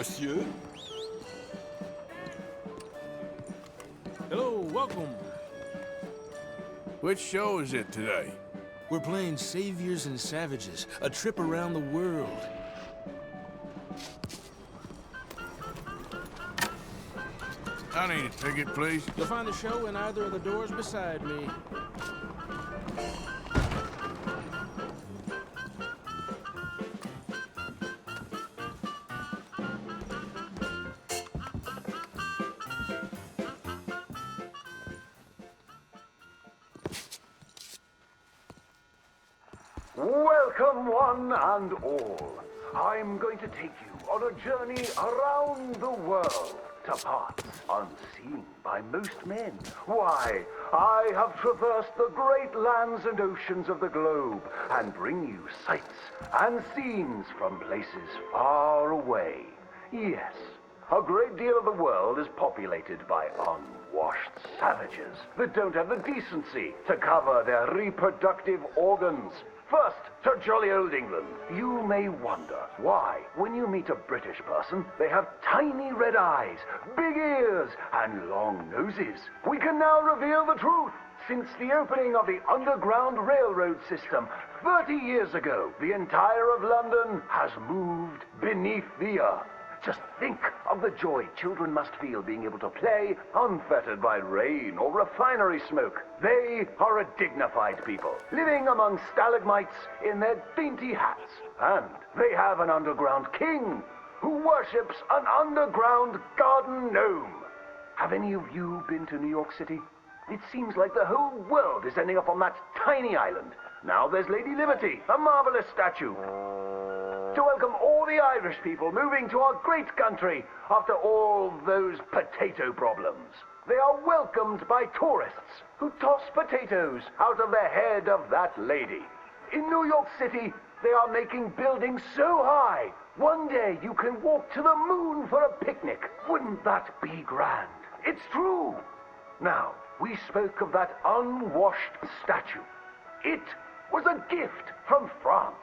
monsieur. Hello, welcome. Which show is it today? We're playing Saviors and Savages, a trip around the world. I need a ticket, please. You'll find the show in either of the doors beside me. Welcome, one and all. I'm going to take you on a journey around the world to parts unseen by most men. Why, I have traversed the great lands and oceans of the globe and bring you sights and scenes from places far away. Yes, a great deal of the world is populated by unwashed savages that don't have the decency to cover their reproductive organs. First, to jolly old England. You may wonder why, when you meet a British person, they have tiny red eyes, big ears, and long noses. We can now reveal the truth. Since the opening of the Underground Railroad system 30 years ago, the entire of London has moved beneath the earth. Just think of the joy children must feel being able to play unfettered by rain or refinery smoke. They are a dignified people, living among stalagmites in their dainty hats. And they have an underground king who worships an underground garden gnome. Have any of you been to New York City? It seems like the whole world is ending up on that tiny island. Now there's Lady Liberty, a marvelous statue. To welcome all the Irish people moving to our great country after all those potato problems. They are welcomed by tourists who toss potatoes out of the head of that lady. In New York City, they are making buildings so high, one day you can walk to the moon for a picnic. Wouldn't that be grand? It's true. Now, we spoke of that unwashed statue. It was a gift from France.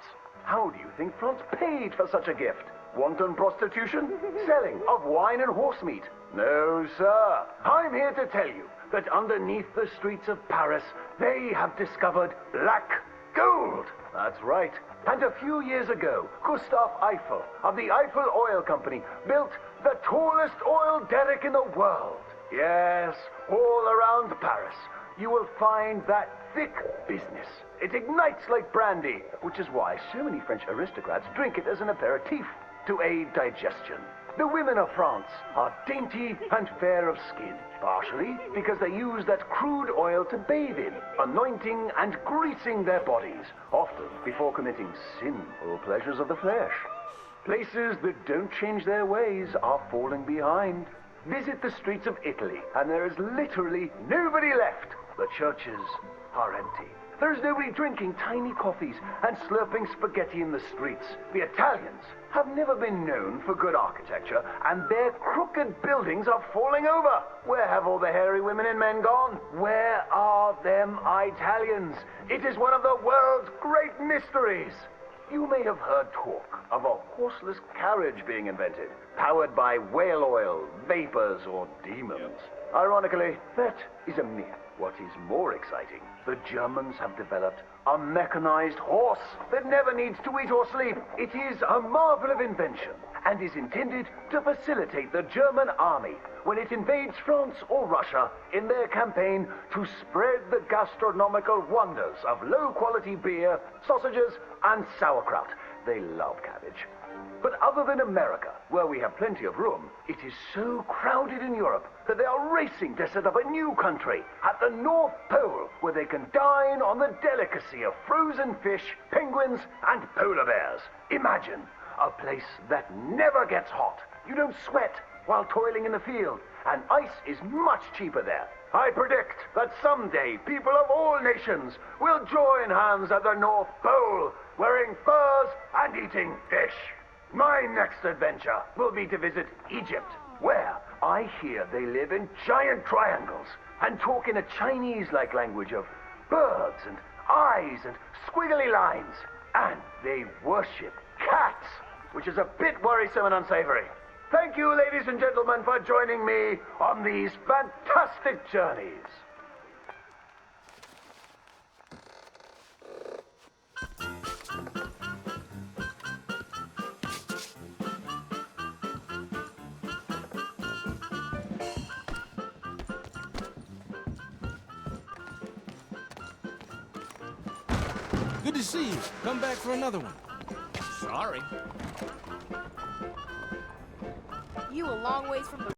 How do you think France paid for such a gift? Wanton prostitution? Selling of wine and horse meat? No, sir. I'm here to tell you that underneath the streets of Paris, they have discovered black gold. That's right. And a few years ago, Gustave Eiffel of the Eiffel Oil Company built the tallest oil derrick in the world. Yes, all around Paris, you will find that thick business. It ignites like brandy, which is why so many French aristocrats drink it as an aperitif to aid digestion. The women of France are dainty and fair of skin, partially because they use that crude oil to bathe in, anointing and greasing their bodies, often before committing sinful pleasures of the flesh. Places that don't change their ways are falling behind. Visit the streets of Italy, and there is literally nobody left. The churches are empty. There's nobody drinking tiny coffees and slurping spaghetti in the streets. The Italians have never been known for good architecture, and their crooked buildings are falling over. Where have all the hairy women and men gone? Where are them Italians? It is one of the world's great mysteries. You may have heard talk of a horseless carriage being invented, powered by whale oil, vapors, or demons. Ironically, that is a myth. What is more exciting, the Germans have developed a mechanized horse that never needs to eat or sleep. It is a marvel of invention and is intended to facilitate the German army when it invades France or Russia in their campaign to spread the gastronomical wonders of low-quality beer, sausages, and sauerkraut. They love cabbage. But other than America, where we have plenty of room, it is so crowded in Europe that they are racing to set up a new country at the North Pole where they can dine on the delicacy of frozen fish, penguins, and polar bears. Imagine a place that never gets hot. You don't sweat while toiling in the field, and ice is much cheaper there. I predict that someday people of all nations will join hands at the North Pole, wearing furs and eating fish. My next adventure will be to visit Egypt, where I hear they live in giant triangles and talk in a Chinese-like language of birds and eyes and squiggly lines. And they worship cats, which is a bit worrisome and unsavory. Thank you, ladies and gentlemen, for joining me on these fantastic journeys. Good to see you. Come back for another one. Sorry. You a long ways from the